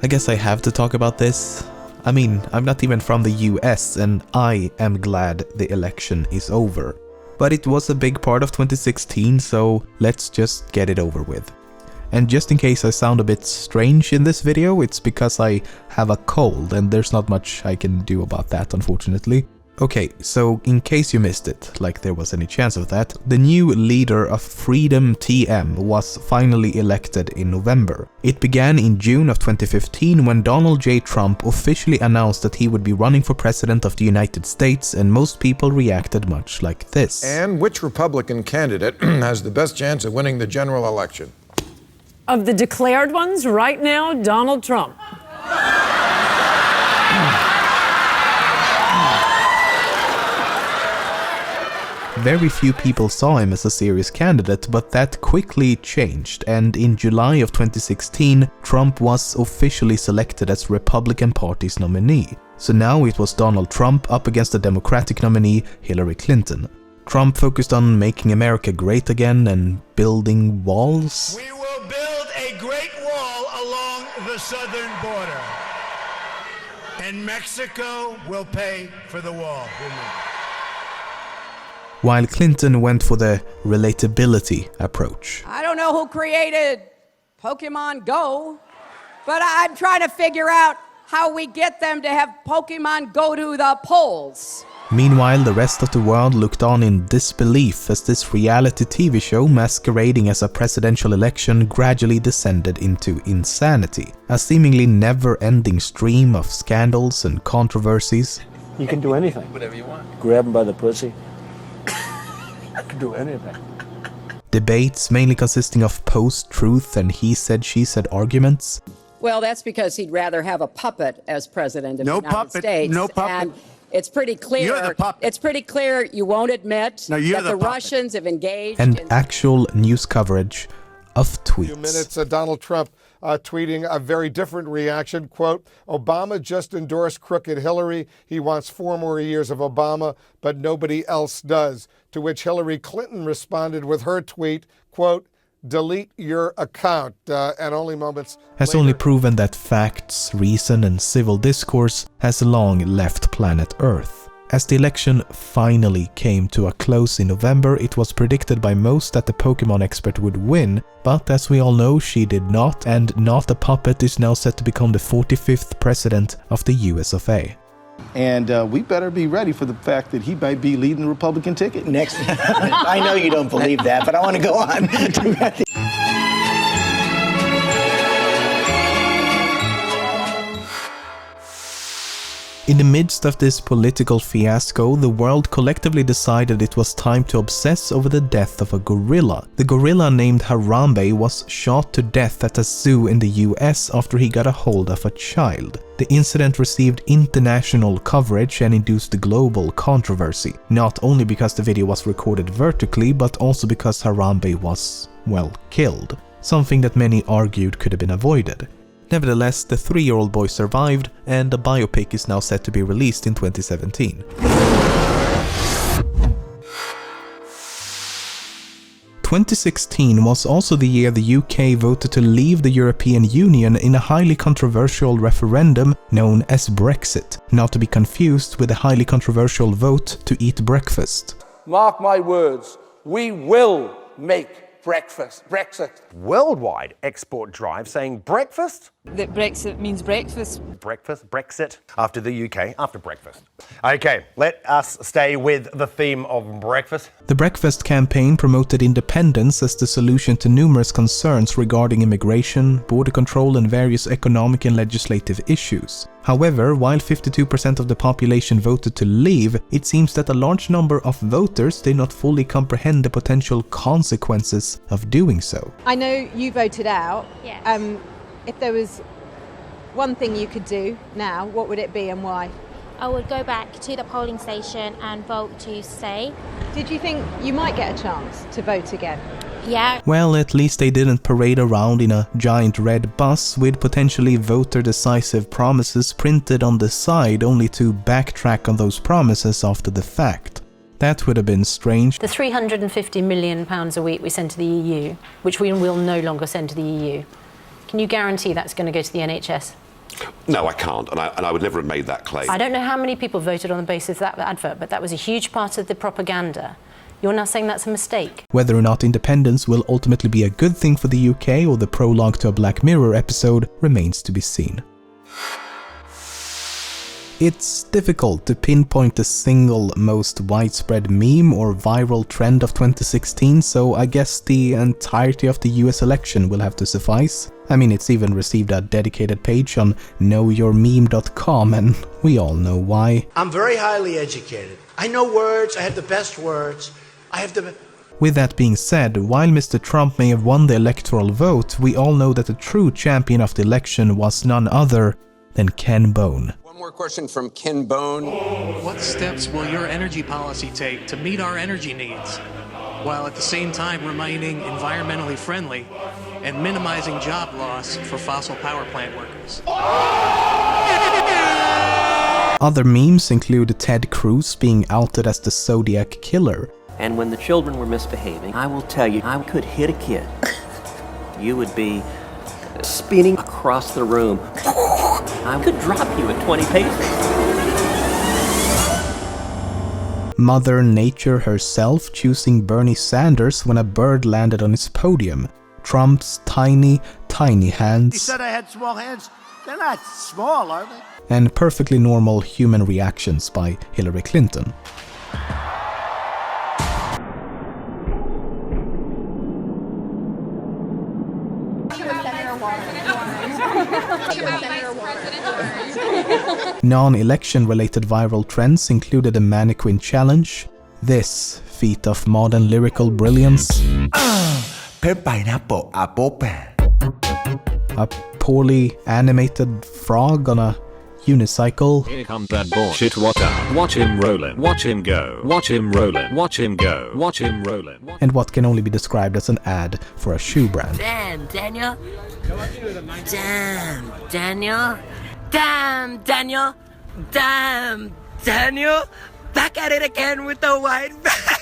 I guess I have to talk about this. I mean, I'm not even from the US and I am glad the election is over. But it was a big part of 2016, so let's just get it over with. And just in case I sound a bit strange in this video, it's because I have a cold and there's not much I can do about that, unfortunately. Okay, so in case you missed it, like there was any chance of that, the new leader of Freedom TM was finally elected in November. It began in June of 2015 when Donald J. Trump officially announced that he would be running for president of the United States, and most people reacted much like this. And which Republican candidate has the best chance of winning the general election? Of the declared ones, right now, Donald Trump. Very few people saw him as a serious candidate, but that quickly changed, and in July of 2016, Trump was officially selected as Republican Party's nominee. So now it was Donald Trump up against the Democratic nominee Hillary Clinton. Trump focused on making America great again and building walls. We will build a great wall along the southern border, and Mexico will pay for the wall. While Clinton went for the relatability approach. I don't know who created Pokemon Go, but I'm trying to figure out how we get them to have Pokemon go to the polls. Meanwhile, the rest of the world looked on in disbelief as this reality TV show masquerading as a presidential election gradually descended into insanity. A seemingly never-ending stream of scandals and controversies. You can do anything. Whatever you want. Grab him by the pussy. I can do anything. Debates mainly consisting of post-truth and he said, she said arguments. Well, that's because he'd rather have a puppet as president of the United States. No puppet. And it's pretty clear. You're the puppet. It's pretty clear you won't admit No, you're that the the puppet. Russians have engaged And in actual news coverage of tweets. Few minutes, Donald Trump tweeting a very different reaction. Quote, Obama just endorsed crooked Hillary. He wants 4 more years of Obama, but nobody else does. To which Hillary Clinton responded with her tweet, quote, delete your account. And only moments has later, only proven that facts, reason and civil discourse has long left planet Earth. As the election finally came to a close in November, it was predicted by most that the Pokemon expert would win, but as we all know, she did not, and Not a Puppet is now set to become the 45th president of the US of A. And we better be ready for the fact that he might be leading the Republican ticket. Next, I know you don't believe that, but I want to go on. In the midst of this political fiasco, the world collectively decided it was time to obsess over the death of a gorilla. The gorilla named Harambe was shot to death at a zoo in the US after he got a hold of a child. The incident received international coverage and induced global controversy, not only because the video was recorded vertically, but also because Harambe was, well, killed. Something that many argued could have been avoided. Nevertheless, the 3-year-old boy survived, and a biopic is now set to be released in 2017. 2016 was also the year the UK voted to leave the European Union in a highly controversial referendum known as Brexit, not to be confused with the highly controversial vote to eat breakfast. Mark my words, we will make Brexit. Worldwide export drive saying breakfast? That Brexit means breakfast. Brexit after the UK, after breakfast. Okay, let us stay with the theme of breakfast. The Breakfast campaign promoted independence as the solution to numerous concerns regarding immigration, border control and various economic and legislative issues. However, while 52% of the population voted to leave, it seems that a large number of voters did not fully comprehend the potential consequences of doing so. I know you voted out. Yes. If there was one thing you could do now, what would it be and why? I would go back to the polling station and vote to stay. Did you think you might get a chance to vote again? Yeah. Well, at least they didn't parade around in a giant red bus with potentially voter-decisive promises printed on the side only to backtrack on those promises after the fact. That would have been strange. The £350 million a week we send to the EU, which we will no longer send to the EU, can you guarantee that's going to go to the NHS? No, I can't, and I would never have made that claim. I don't know how many people voted on the basis of that advert, but that was a huge part of the propaganda. You're now saying that's a mistake. Whether or not independence will ultimately be a good thing for the UK or the prologue to a Black Mirror episode remains to be seen. It's difficult to pinpoint the single most widespread meme or viral trend of 2016, so I guess the entirety of the US election will have to suffice. I mean, it's even received a dedicated page on knowyourmeme.com, and we all know why. I'm very highly educated. I know words, I have the best words, I have the... With that being said, while Mr. Trump may have won the electoral vote, we all know that the true champion of the election was none other than Ken Bone. One more question from Ken Bone. What steps will your energy policy take to meet our energy needs, while at the same time remaining environmentally friendly and minimizing job loss for fossil power plant workers? Other memes include Ted Cruz being outed as the Zodiac Killer. And when the children were misbehaving, I will tell you, I could hit a kid. You would be spinning across the room. I could drop you at 20 paces. Mother Nature herself choosing Bernie Sanders when a bird landed on his podium. Trump's tiny, tiny hands. You said I had small hands? They're not small, are they? And perfectly normal human reactions by Hillary Clinton. Non-election related viral trends included a mannequin challenge, this feat of modern lyrical brilliance, a poorly animated frog on a unicycle. Here comes that bullshit water. Watch him rollin', watch him go, watch him rollin', watch him go, watch him rollin'. And what can only be described as an ad for a shoe brand. Damn, Daniel. Damn, Daniel. Damn, Daniel. Damn, Daniel. Back at it again with the white bag.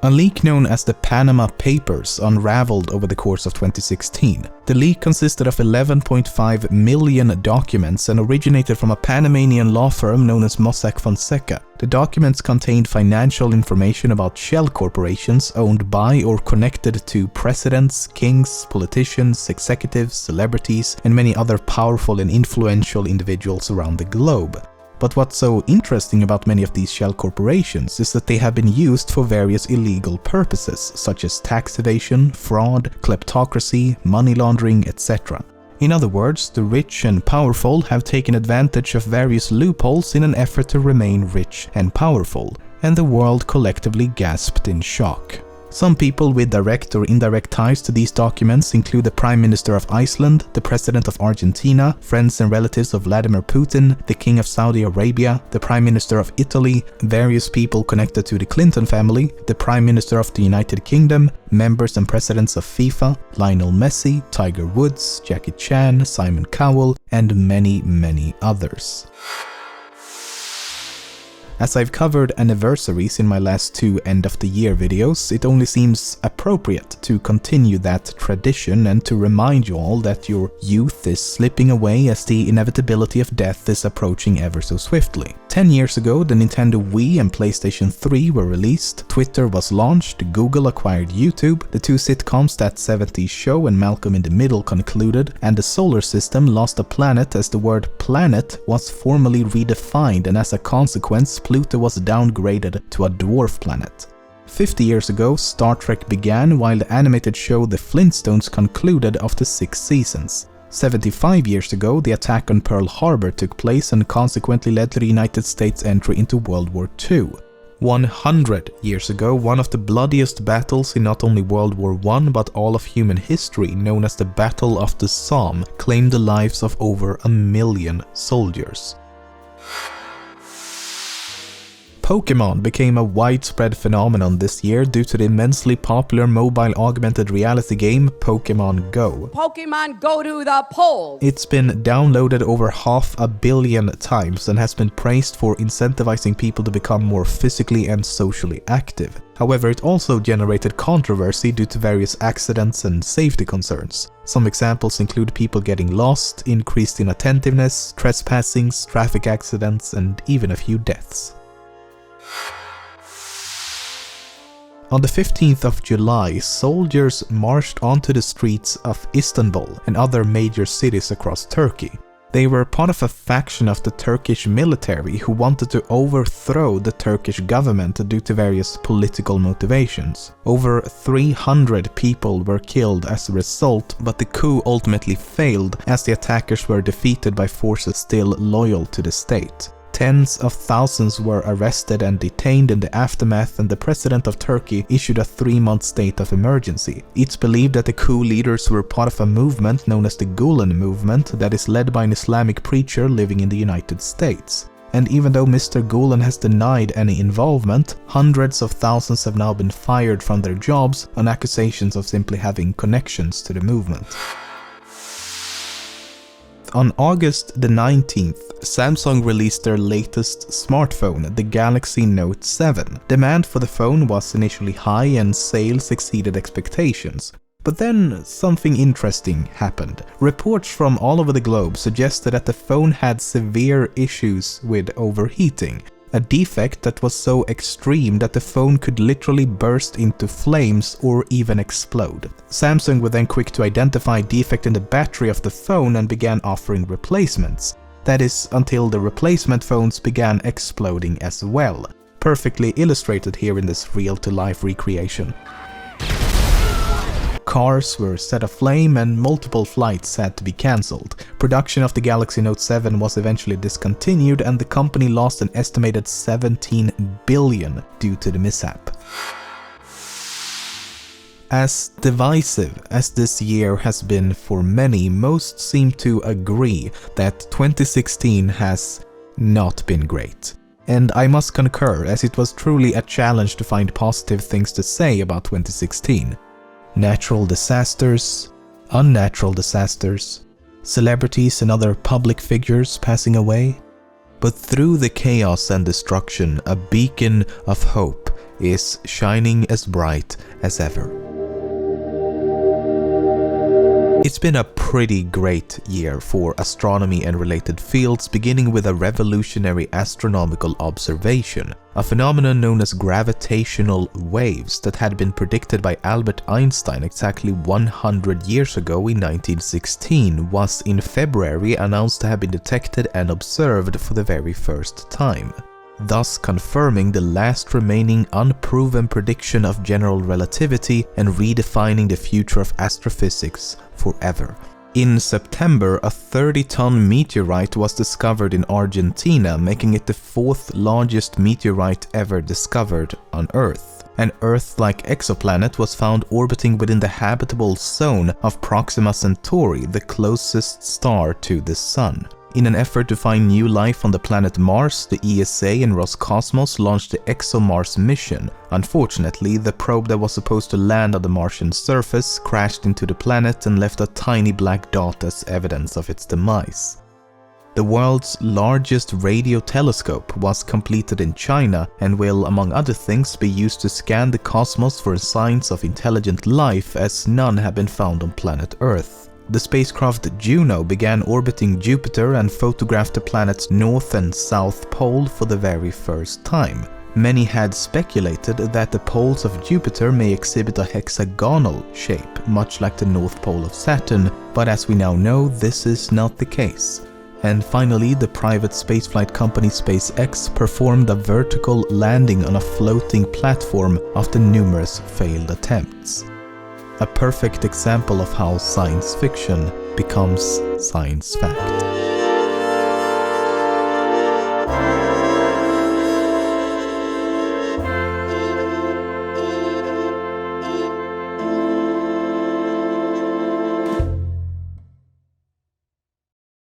A leak known as the Panama Papers unraveled over the course of 2016. The leak consisted of 11.5 million documents and originated from a Panamanian law firm known as Mossack Fonseca. The documents contained financial information about shell corporations owned by or connected to presidents, kings, politicians, executives, celebrities, and many other powerful and influential individuals around the globe. But what's so interesting about many of these shell corporations is that they have been used for various illegal purposes, such as tax evasion, fraud, kleptocracy, money laundering, etc. In other words, the rich and powerful have taken advantage of various loopholes in an effort to remain rich and powerful, and the world collectively gasped in shock. Some people with direct or indirect ties to these documents include the Prime Minister of Iceland, the President of Argentina, friends and relatives of Vladimir Putin, the King of Saudi Arabia, the Prime Minister of Italy, various people connected to the Clinton family, the Prime Minister of the United Kingdom, members and presidents of FIFA, Lionel Messi, Tiger Woods, Jackie Chan, Simon Cowell, and many, many others. As I've covered anniversaries in my last 2 end-of-the-year videos, it only seems appropriate to continue that tradition and to remind you all that your youth is slipping away as the inevitability of death is approaching ever so swiftly. 10 years ago, the Nintendo Wii and PlayStation 3 were released, Twitter was launched, Google acquired YouTube, the 2 sitcoms That 70s Show and Malcolm in the Middle concluded, and the solar system lost a planet as the word planet was formally redefined, and as a consequence, Pluto was downgraded to a dwarf planet. 50 years ago, Star Trek began, while the animated show The Flintstones concluded after 6 seasons. 75 years ago, the attack on Pearl Harbor took place and consequently led to the United States' entry into World War II. 100 years ago, one of the bloodiest battles in not only World War I but all of human history, known as the Battle of the Somme, claimed the lives of over 1 million soldiers. Pokémon became a widespread phenomenon this year due to the immensely popular mobile augmented reality game Pokémon Go. Pokemon go to the polls. It's been downloaded over 500 million times and has been praised for incentivizing people to become more physically and socially active. However, it also generated controversy due to various accidents and safety concerns. Some examples include people getting lost, increased inattentiveness, trespassings, traffic accidents, and even a few deaths. On the 15th of July, soldiers marched onto the streets of Istanbul and other major cities across Turkey. They were part of a faction of the Turkish military who wanted to overthrow the Turkish government due to various political motivations. Over 300 people were killed as a result, but the coup ultimately failed as the attackers were defeated by forces still loyal to the state. Tens of thousands were arrested and detained in the aftermath, and the president of Turkey issued a 3-month state of emergency. It's believed that the coup leaders were part of a movement known as the Gulen movement that is led by an Islamic preacher living in the United States. And even though Mr. Gulen has denied any involvement, hundreds of thousands have now been fired from their jobs on accusations of simply having connections to the movement. On August the 19th, Samsung released their latest smartphone, the Galaxy Note 7. Demand for the phone was initially high and sales exceeded expectations. But then something interesting happened. Reports from all over the globe suggested that the phone had severe issues with overheating. A defect that was so extreme that the phone could literally burst into flames or even explode. Samsung were then quick to identify a defect in the battery of the phone and began offering replacements. That is, until the replacement phones began exploding as well. Perfectly illustrated here in this real-to-life recreation. Cars were set aflame and multiple flights had to be cancelled. Production of the Galaxy Note 7 was eventually discontinued and the company lost an estimated $17 billion due to the mishap. As divisive as this year has been for many, most seem to agree that 2016 has not been great. And I must concur, as it was truly a challenge to find positive things to say about 2016. Natural disasters, unnatural disasters, celebrities and other public figures passing away. But through the chaos and destruction, a beacon of hope is shining as bright as ever. It's been a pretty great year for astronomy and related fields, beginning with a revolutionary astronomical observation. A phenomenon known as gravitational waves that had been predicted by Albert Einstein exactly 100 years ago in 1916 was in February announced to have been detected and observed for the very first time, thus confirming the last remaining unproven prediction of general relativity and redefining the future of astrophysics forever. In September, a 30-ton meteorite was discovered in Argentina, making it the 4th largest meteorite ever discovered on Earth. An Earth-like exoplanet was found orbiting within the habitable zone of Proxima Centauri, the closest star to the Sun. In an effort to find new life on the planet Mars, the ESA and Roscosmos launched the ExoMars mission. Unfortunately, the probe that was supposed to land on the Martian surface crashed into the planet and left a tiny black dot as evidence of its demise. The world's largest radio telescope was completed in China and will, among other things, be used to scan the cosmos for signs of intelligent life, as none have been found on planet Earth. The spacecraft Juno began orbiting Jupiter and photographed the planet's north and south pole for the very first time. Many had speculated that the poles of Jupiter may exhibit a hexagonal shape, much like the North Pole of Saturn, but as we now know, this is not the case. And finally, the private spaceflight company SpaceX performed a vertical landing on a floating platform after numerous failed attempts. A perfect example of how science fiction becomes science fact.